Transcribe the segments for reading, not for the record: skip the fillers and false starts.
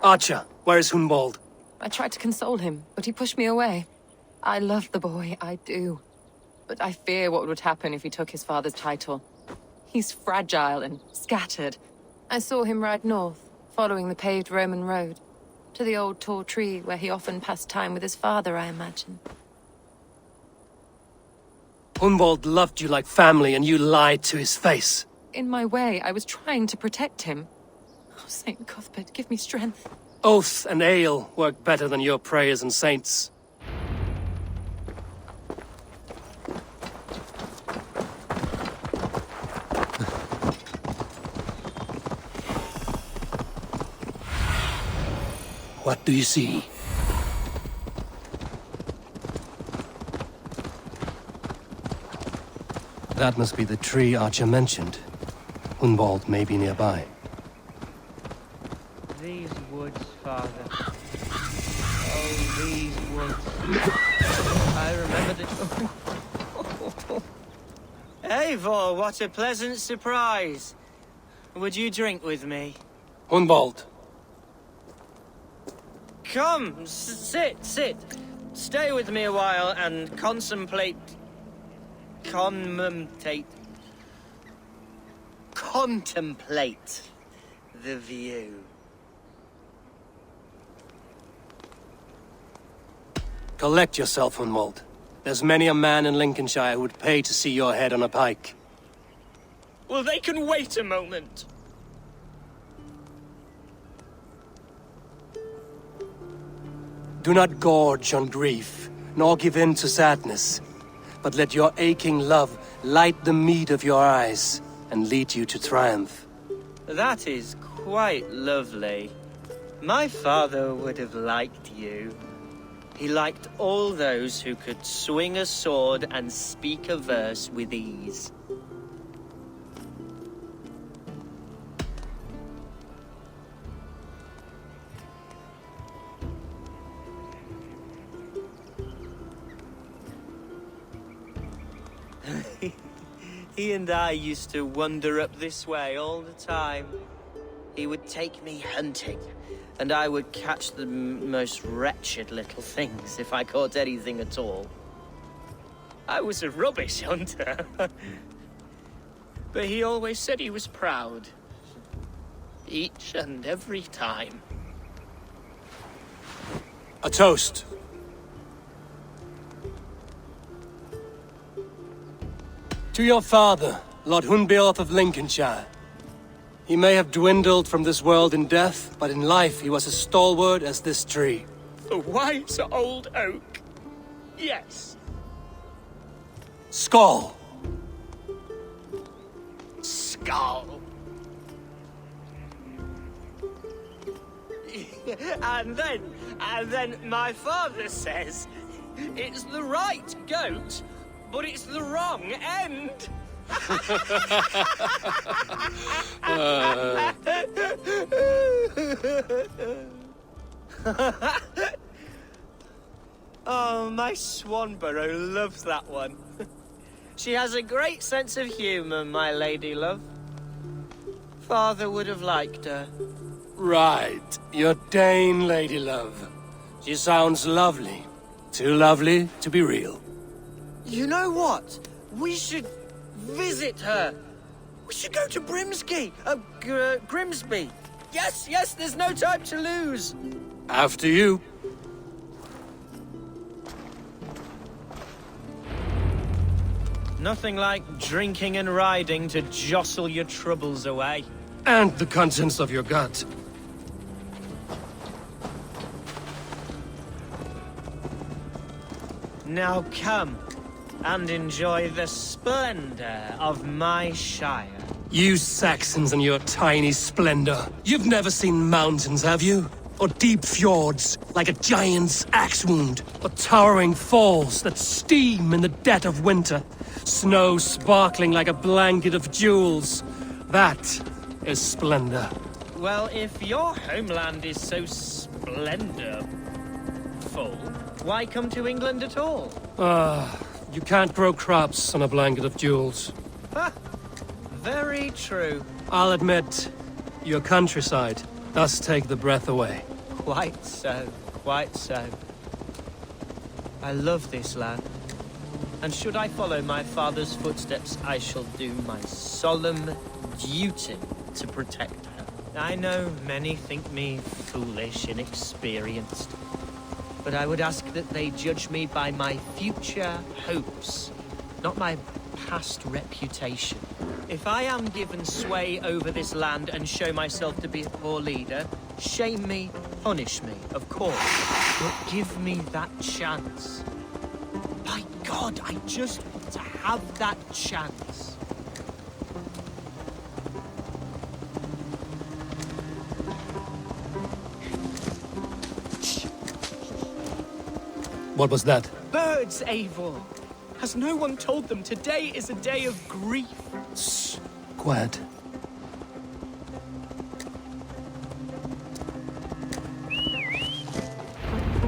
Archer, where is Hunwald? I tried to console him, but he pushed me away. I love the boy, I do. But I fear what would happen if he took his father's title. He's fragile and scattered. I saw him ride north, following the paved Roman road. To the old tall tree where he often passed time with his father, I imagine. Hunwald loved you like family and you lied to his face. In my way, I was trying to protect him. Oh, Saint Cuthbert, give me strength. Oath and ale work better than your prayers and saints. What do you see? That must be the tree Archer mentioned. Hunwald may be nearby. These woods, Father. Oh, these woods. I remember the... Eivor, what a pleasant surprise. Would you drink with me? Hunwald. Come, sit. Stay with me a while and contemplate the view. Collect yourself, Hunwald. There's many a man in Lincolnshire who would pay to see your head on a pike. Well, they can wait a moment. Do not gorge on grief, nor give in to sadness, but let your aching love light the mead of your eyes and lead you to triumph. That is quite lovely. My father would have liked you. He liked all those who could swing a sword and speak a verse with ease. He and I used to wander up this way all the time. He would take me hunting, and I would catch the most wretched little things if I caught anything at all. I was a rubbish hunter. But he always said he was proud. Each and every time. A toast. To your father, Lord Hunbeorth of Lincolnshire. He may have dwindled from this world in death, but in life he was as stalwart as this tree. The wise old oak. Yes. Skull! Skull. And then my father says, it's the right goat, but it's the wrong end. Oh, my Swanborough loves that one. She has a great sense of humor, my lady love. Father would have liked her. Right, your Dane lady love. She sounds lovely. Too lovely to be real. You know what? We should visit her. We should go to Grimsby. Yes, there's no time to lose. After you. Nothing like drinking and riding to jostle your troubles away. And the contents of your gut. Now come and enjoy the splendor of my shire. You Saxons and your tiny splendor. You've never seen mountains, have you? Or deep fjords, like a giant's axe wound. Or towering falls that steam in the dead of winter. Snow sparkling like a blanket of jewels. That is splendor. Well, if your homeland is so splendorful, why come to England at all? You can't grow crops on a blanket of jewels. Ha! Very true. I'll admit, your countryside does take the breath away. Quite so, quite so. I love this land. And should I follow my father's footsteps, I shall do my solemn duty to protect her. I know many think me foolish, inexperienced. But I would ask that they judge me by my future hopes, not my past reputation. If I am given sway over this land and show myself to be a poor leader, shame me, punish me, of course. But give me that chance. By God, I just want to have that chance. What was that? Birds, Eivor! Has no one told them today is a day of grief? Shh. Quiet.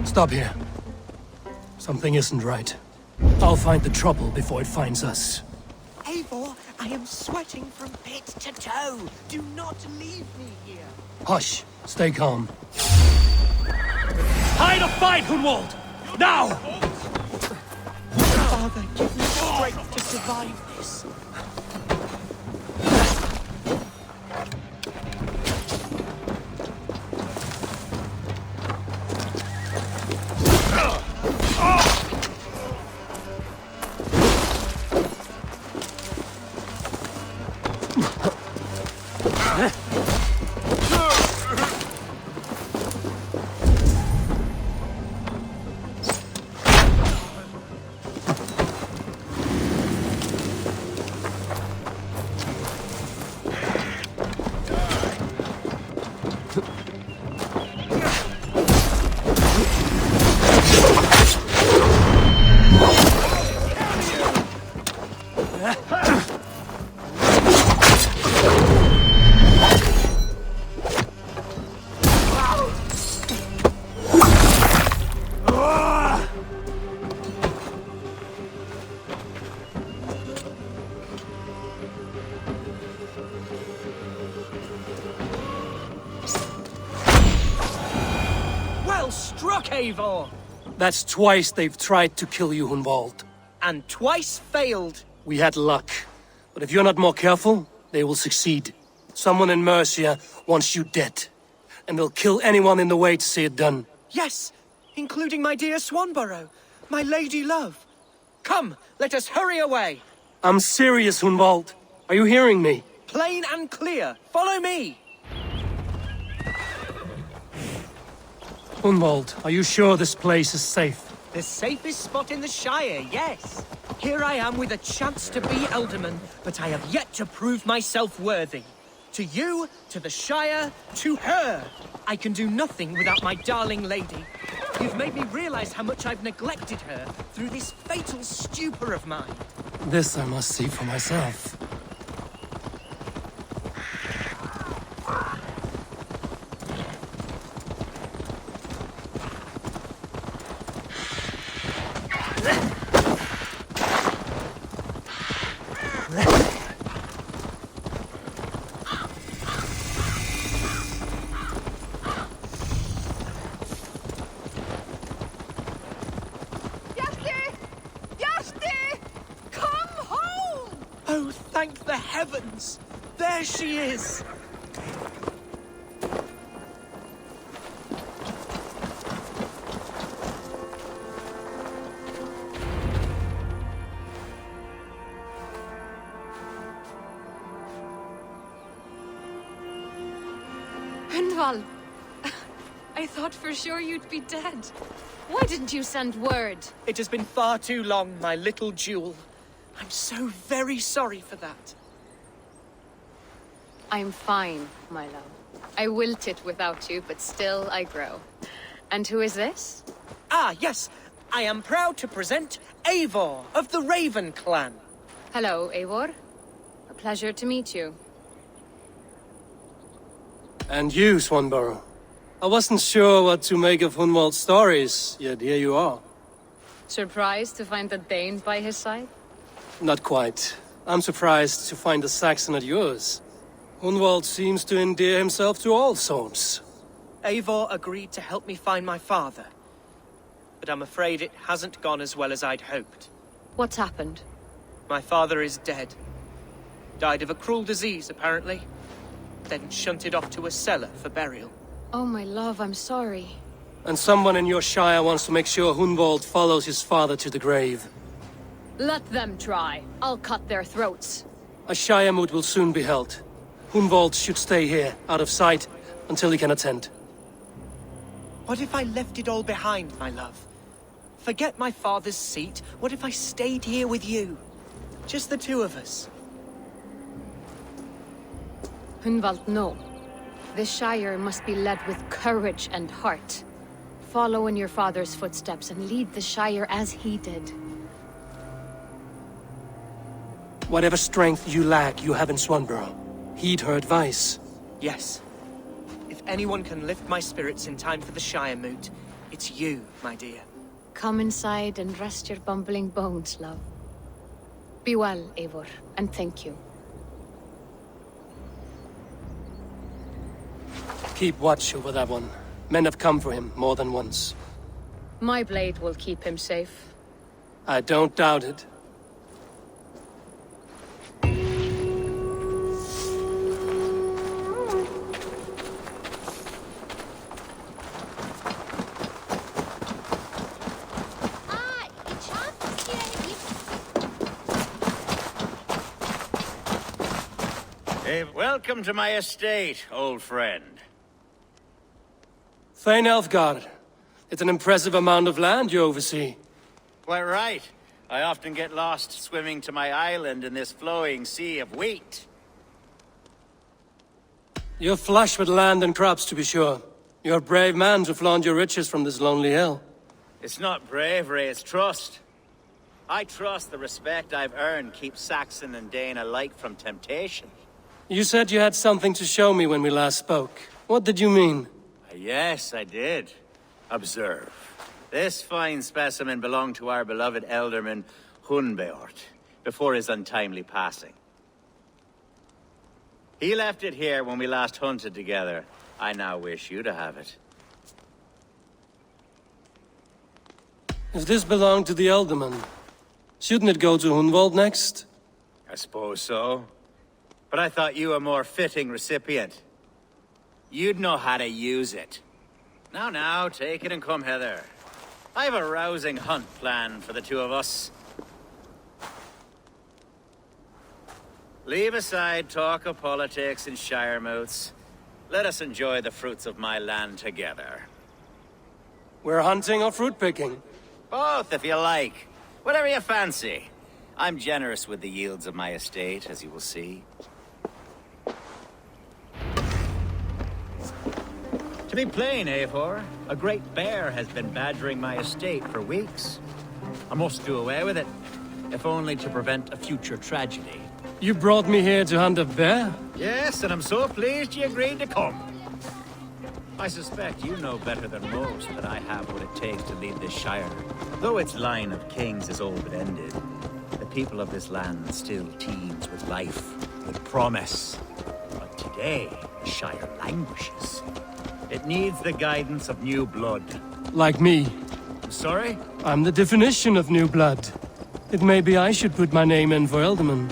Stop here. Something isn't right. I'll find the trouble before it finds us. Eivor, I am sweating from pit to toe. Do not leave me here. Hush. Stay calm. Hide a fight, Hunwald! Now! Father, give me strength to survive this. Well struck, Eivor! That's twice they've tried to kill you, Hunwald. And twice failed. We had luck. But if you're not more careful, they will succeed. Someone in Mercia wants you dead. And they'll kill anyone in the way to see it done. Yes, including my dear Swanborough, my lady love. Come, let us hurry away. I'm serious, Hunwald. Are you hearing me? Plain and clear. Follow me. Hunwald, are you sure this place is safe? The safest spot in the Shire, yes. Here I am with a chance to be Elderman, but I have yet to prove myself worthy. To you, to the Shire, to her. I can do nothing without my darling lady. You've made me realize how much I've neglected her through this fatal stupor of mine. This I must see for myself. Oh, thank the heavens! There she is! Hunwald! I thought for sure you'd be dead. Why didn't you send word? It has been far too long, my little jewel. I'm so very sorry for that. I'm fine, my love. I wilted without you, but still I grow. And who is this? Ah, yes. I am proud to present Eivor of the Raven clan. Hello, Eivor. A pleasure to meet you. And you, Swanborough. I wasn't sure what to make of Hunwald's stories, yet here you are. Surprised to find a Dane by his side? Not quite. I'm surprised to find a Saxon at yours. Hunwald seems to endear himself to all sorts. Eivor agreed to help me find my father. But I'm afraid it hasn't gone as well as I'd hoped. What's happened? My father is dead. Died of a cruel disease, apparently. Then shunted off to a cellar for burial. Oh, my love, I'm sorry. And someone in your shire wants to make sure Hunwald follows his father to the grave. Let them try. I'll cut their throats. A shire moot will soon be held. Hunwald should stay here, out of sight, until he can attend. What if I left it all behind, my love? Forget my father's seat. What if I stayed here with you? Just the two of us. Hunwald, no. This Shire must be led with courage and heart. Follow in your father's footsteps and lead the Shire as he did. Whatever strength you lack, you have in Swanborough. Heed her advice. Yes. If anyone can lift my spirits in time for the Shire moot, it's you, my dear. Come inside and rest your bumbling bones, love. Be well, Eivor, and thank you. Keep watch over that one. Men have come for him more than once. My blade will keep him safe. I don't doubt it. Welcome to my estate, old friend. Thane Elfgard. It's an impressive amount of land you oversee. Quite right. I often get lost swimming to my island in this flowing sea of wheat. You're flush with land and crops, to be sure. You're a brave man to flaunt your riches from this lonely hill. It's not bravery, it's trust. I trust the respect I've earned keeps Saxon and Dane alike from temptation. You said you had something to show me when we last spoke. What did you mean? Yes, I did. Observe. This fine specimen belonged to our beloved elderman, Hunbeort, before his untimely passing. He left it here when we last hunted together. I now wish you to have it. If this belonged to the Elderman, shouldn't it go to Hunwald next? I suppose so. But I thought you a more fitting recipient. You'd know how to use it. Now, take it and come hither. I have a rousing hunt planned for the two of us. Leave aside talk of politics and shire moots. Let us enjoy the fruits of my land together. We're hunting or fruit picking? Both, if you like. Whatever you fancy. I'm generous with the yields of my estate, as you will see. To be plain, Eivor, a great bear has been badgering my estate for weeks. I must do away with it, if only to prevent a future tragedy. You brought me here to hunt a bear? Yes, and I'm so pleased you agreed to come. I suspect you know better than most that I have what it takes to lead this shire. Though its line of kings is old but ended, the people of this land still teems with life, with promise. But today, the shire languishes. It needs the guidance of new blood. Like me. Sorry? I'm the definition of new blood. It may be I should put my name in for Elderman.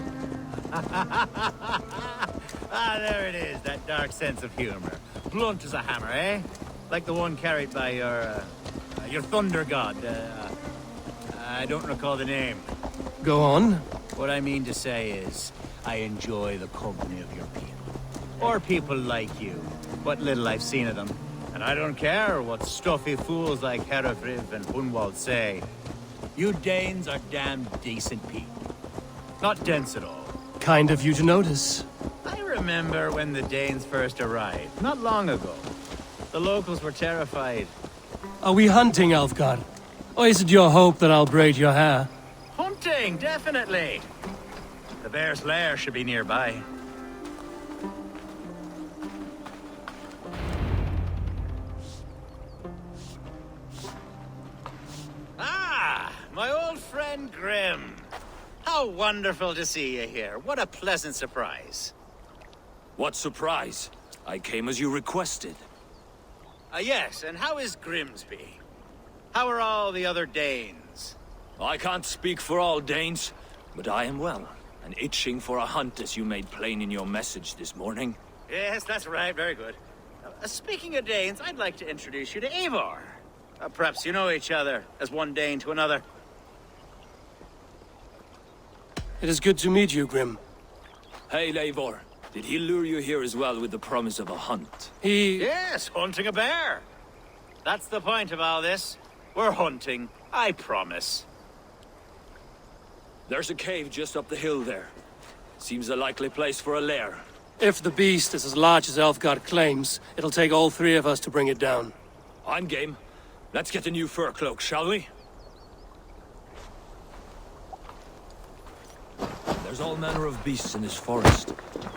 There it is, that dark sense of humor. Blunt as a hammer, eh? Like the one carried by your thunder god. I don't recall the name. Go on. What I mean to say is, I enjoy the company of your people. Or people like you. What little I've seen of them. And I don't care what stuffy fools like Herefriv and Hunwald say. You Danes are damn decent people. Not dense at all. Kind of you to notice. I remember when the Danes first arrived, not long ago. The locals were terrified. Are we hunting, Alfgard? Or is it your hope that I'll braid your hair? Hunting, definitely. The bear's lair should be nearby. My old friend Grim. How wonderful to see you here. What a pleasant surprise. What surprise? I came as you requested. Yes, and how is Grimsby? How are all the other Danes? I can't speak for all Danes, but I am well, and itching for a hunt as you made plain in your message this morning. Yes, that's right, very good. Speaking of Danes, I'd like to introduce you to Eivor. Perhaps you know each other, as one Dane to another. It is good to meet you, Grim. Hey, Eivor. Did he lure you here as well with the promise of a hunt? Yes, hunting a bear. That's the point of all this. We're hunting, I promise. There's a cave just up the hill there. Seems a likely place for a lair. If the beast is as large as Elfgard claims, it'll take all three of us to bring it down. I'm game. Let's get a new fur cloak, shall we? There's all manner of beasts in this forest.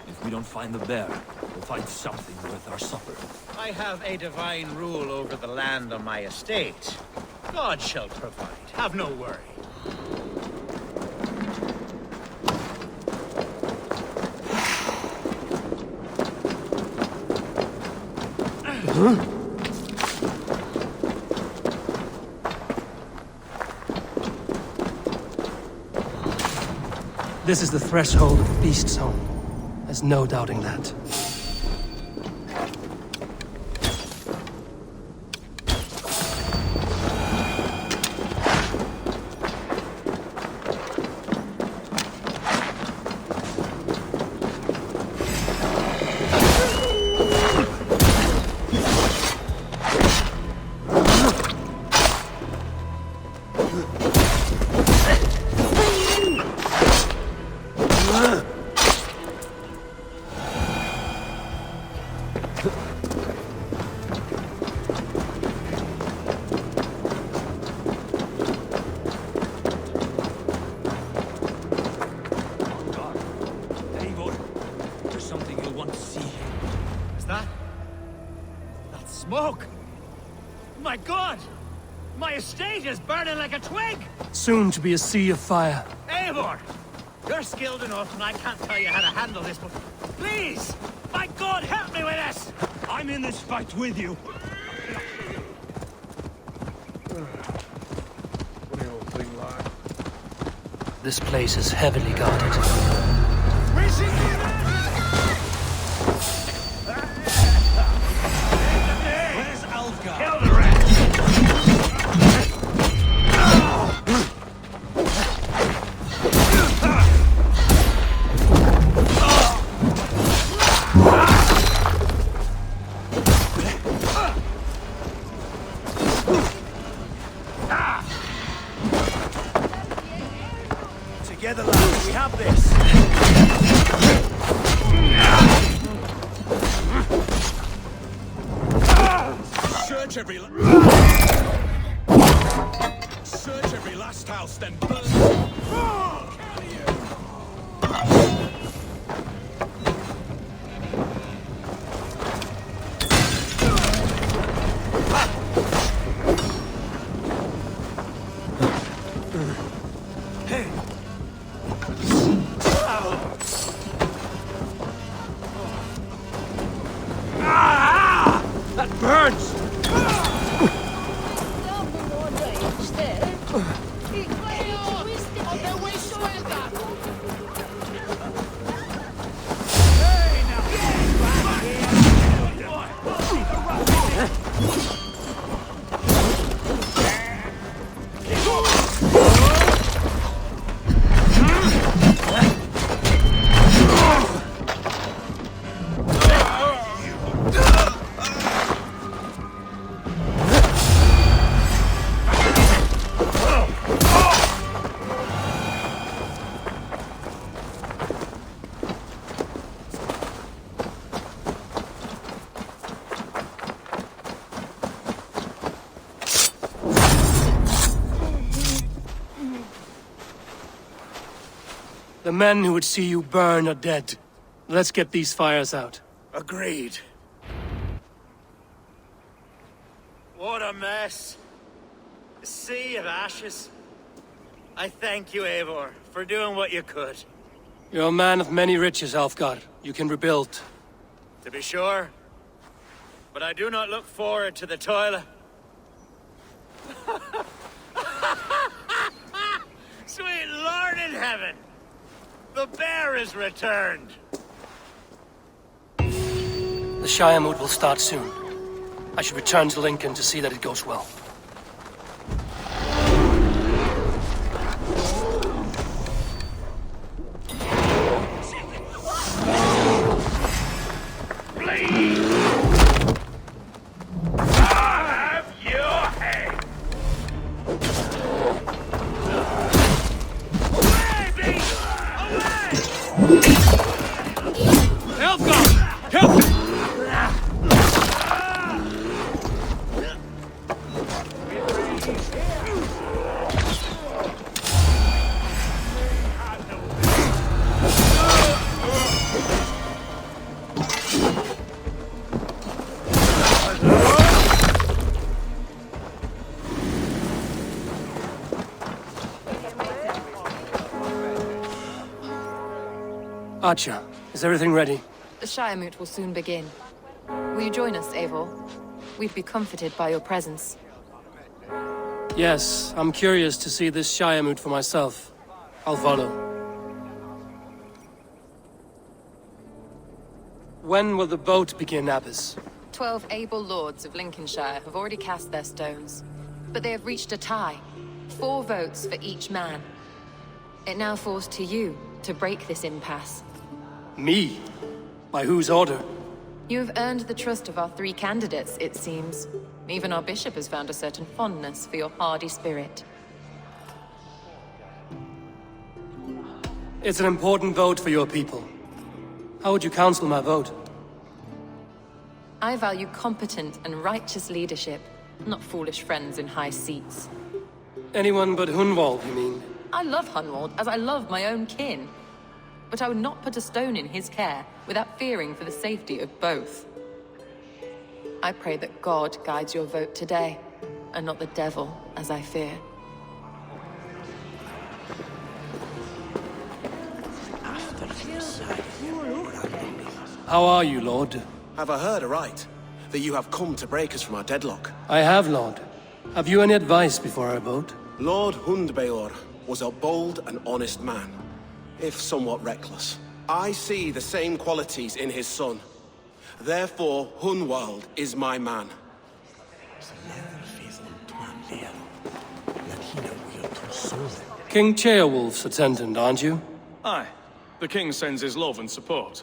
If we don't find the bear, we'll find something worth our supper. I have a divine rule over the land on my estate. God shall provide. Have no worry. This is the threshold of the beast's home. There's no doubting that. Smoke! My God! My estate is burning like a twig! Soon to be a sea of fire. Eivor! You're skilled enough and I can't tell you how to handle this, but please! My God, help me with this! I'm in this fight with you. This place is heavily guarded. Where's Alfgar? Kill the rat! Together, lads, we have this. Search every last house, then burn. That burns! The men who would see you burn are dead. Let's get these fires out. Agreed. What a mess. A sea of ashes. I thank you, Eivor, for doing what you could. You're a man of many riches, Alfgar. You can rebuild. To be sure. but I do not look forward to the toil. Sweet Lord in heaven! The bear is returned! The Shire moot will start soon. I should return to Lincoln to see that it goes well. Archer, is everything ready? The Shire moot will soon begin. Will you join us, Eivor? We'd be comforted by your presence. Yes, I'm curious to see this Shire moot for myself. I'll follow. When will the vote begin, Abbess? 12 able lords of Lincolnshire have already cast their stones, but they have reached a tie. 4 votes for each man. It now falls to you to break this impasse. Me? By whose order? You have earned the trust of our 3 candidates, it seems. Even our bishop has found a certain fondness for your hardy spirit. It's an important vote for your people. How would you counsel my vote? I value competent and righteous leadership, not foolish friends in high seats. Anyone but Hunwald, you mean? I love Hunwald as I love my own kin. But I would not put a stone in his care without fearing for the safety of both. I pray that God guides your vote today, and not the devil, as I fear. How are you, Lord? Have I heard aright? That you have come to break us from our deadlock? I have, Lord. Have you any advice before I vote? Lord Hundbeor was a bold and honest man, if somewhat reckless. I see the same qualities in his son. Therefore, Hunwald is my man. King Ceolwulf's attendant, aren't you? Aye. The king sends his love and support.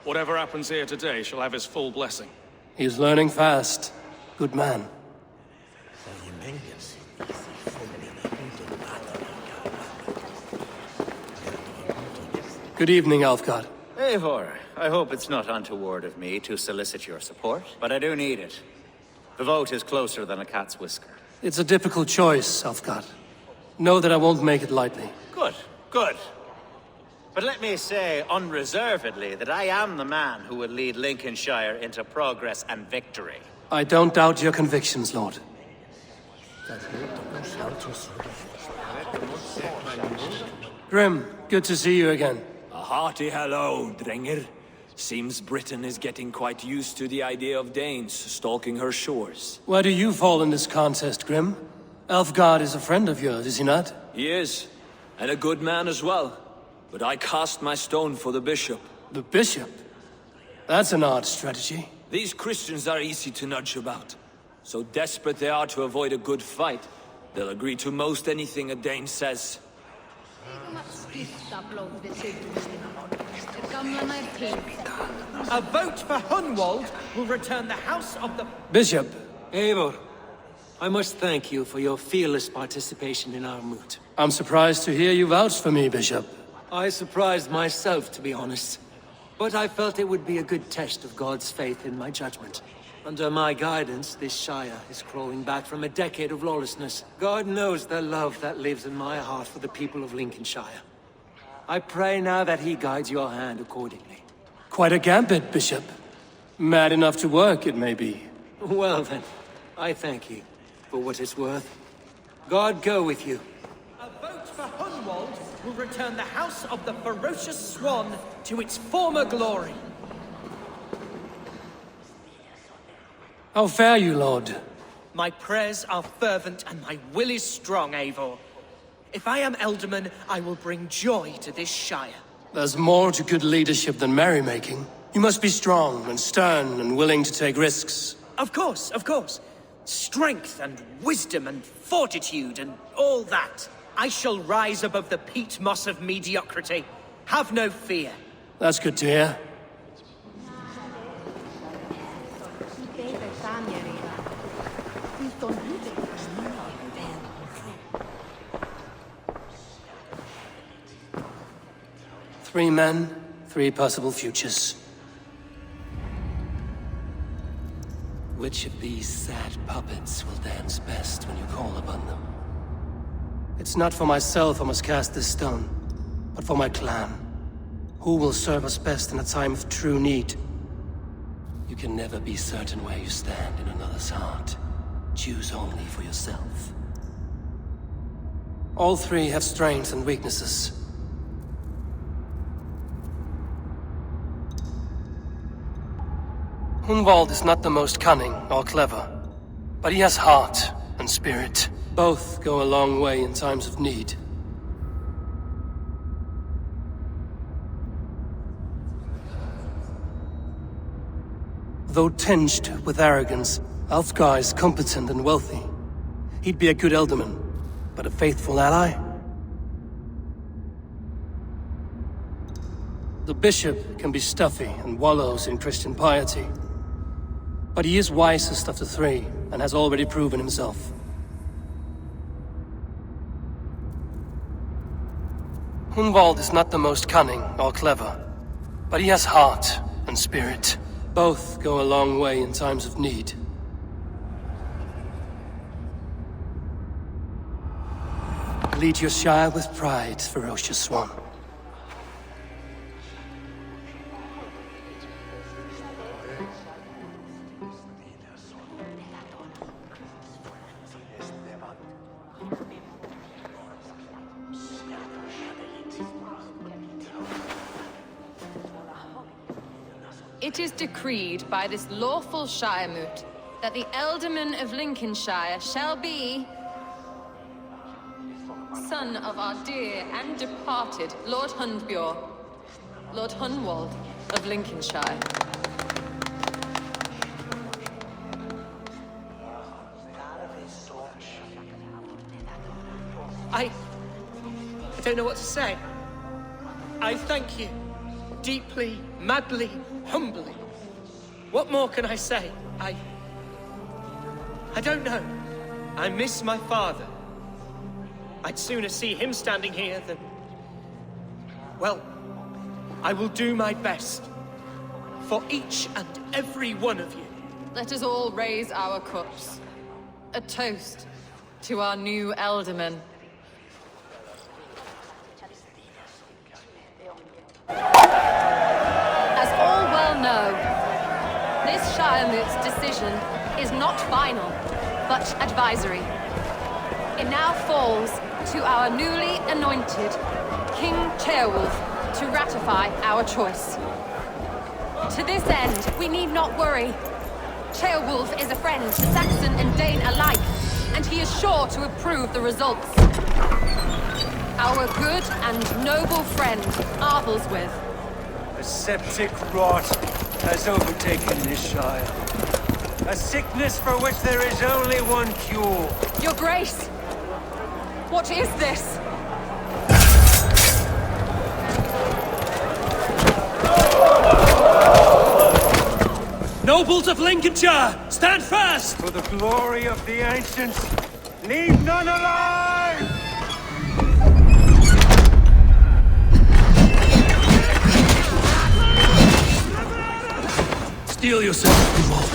Whatever happens here today shall have his full blessing. He's learning fast. Good man. Good evening, Alfgard. Eivor, I hope it's not untoward of me to solicit your support, but I do need it. The vote is closer than a cat's whisker. It's a difficult choice, Alfgard. Know that I won't make it lightly. Good, good. But let me say unreservedly that I am the man who will lead Lincolnshire into progress and victory. I don't doubt your convictions, Lord. Grim, good to see you again. A hearty hello, Drenger. Seems Britain is getting quite used to the idea of Danes stalking her shores. Where do you fall in this contest, Grim? Alfgard is a friend of yours, is he not? He is, and a good man as well. But I cast my stone for the bishop. The bishop? That's an odd strategy. These Christians are easy to nudge about. So desperate they are to avoid a good fight, they'll agree to most anything a Dane says. A vote for Hunwald will return the house of the... Bishop, Eivor, I must thank you for your fearless participation in our moot. I'm surprised to hear you vouch for me, Bishop. I surprised myself, to be honest. But I felt it would be a good test of God's faith in my judgment. Under my guidance, this Shire is crawling back from a decade of lawlessness. God knows the love that lives in my heart for the people of Lincolnshire. I pray now that he guides your hand accordingly. Quite a gambit, Bishop. Mad enough to work, it may be. Well then, I thank you for what it's worth. God go with you. A vote for Hunwald will return the house of the ferocious swan to its former glory. How fare you, Lord? My prayers are fervent and my will is strong, Eivor. If I am Elderman, I will bring joy to this Shire. There's more to good leadership than merrymaking. You must be strong and stern and willing to take risks. Of course, of course. Strength and wisdom and fortitude and all that. I shall rise above the peat moss of mediocrity. Have no fear. That's good to hear. Three men, three possible futures. Which of these sad puppets will dance best when you call upon them? It's not for myself I must cast this stone, but for my clan. Who will serve us best in a time of true need? You can never be certain where you stand in another's heart. Choose only for yourself. All three have strengths and weaknesses. Hunwald is not the most cunning or clever, but he has heart and spirit. Both go a long way in times of need. Though tinged with arrogance, Alfgar is competent and wealthy. He'd be a good Elderman, but a faithful ally? The bishop can be stuffy and wallows in Christian piety. But he is wisest of the three, and has already proven himself. Hunwald is not the most cunning or clever, but he has heart and spirit. Both go a long way in times of need. Lead your Shire with pride, ferocious swan. It is decreed by this lawful Shire moot that the Elderman of Lincolnshire shall be son of our dear and departed Lord Hundbjorn, Lord Hunwald of Lincolnshire. I don't know what to say. I thank you. Deeply, madly, humbly. What more can I say? I don't know. I miss my father. I'd sooner see him standing here than... Well, I will do my best. For each and every one of you. Let us all raise our cups. A toast to our new Elderman. As all well know, this Shire moot's decision is not final, but advisory. It now falls to our newly anointed King Ceolwulf to ratify our choice. To this end, we need not worry. Ceolwulf is a friend to Saxon and Dane alike, and he is sure to approve the results. Our good and noble friend, Arthelswith. A septic rot has overtaken this Shire. A sickness for which there is only one cure. Your Grace! What is this? Nobles of Lincolnshire, stand fast! For the glory of the ancients, leave none alive! Steel yourself, Hunwald.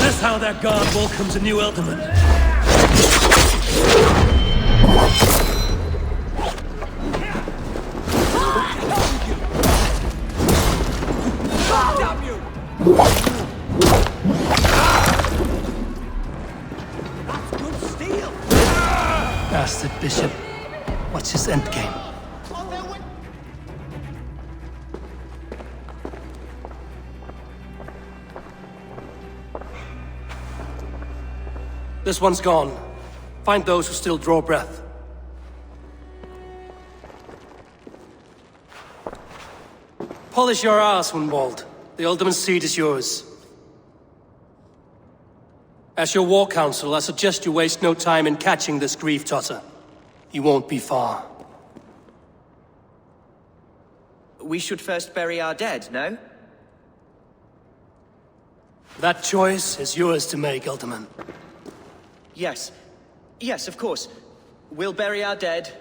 This how their guard welcomes a new ealdorman. Bastard bishop. What's his endgame? This one's gone. Find those who still draw breath. Polish your ass, Hunwald. The Alderman's seat is yours. As your war council, I suggest you waste no time in catching this grief-totter. He won't be far. We should first bury our dead, no? That choice is yours to make, Alderman. Yes. Yes, of course. We'll bury our dead,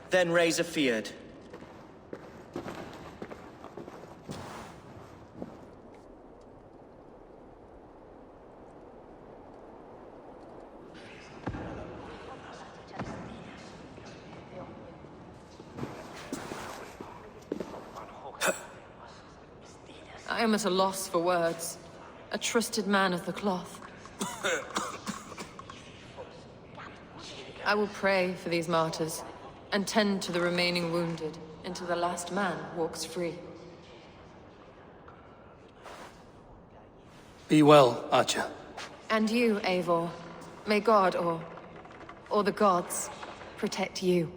then raise a feared. I am at a loss for words. A trusted man of the cloth. I will pray for these martyrs, and tend to the remaining wounded, until the last man walks free. Be well, Archer. And you, Eivor. May God, or the gods, protect you.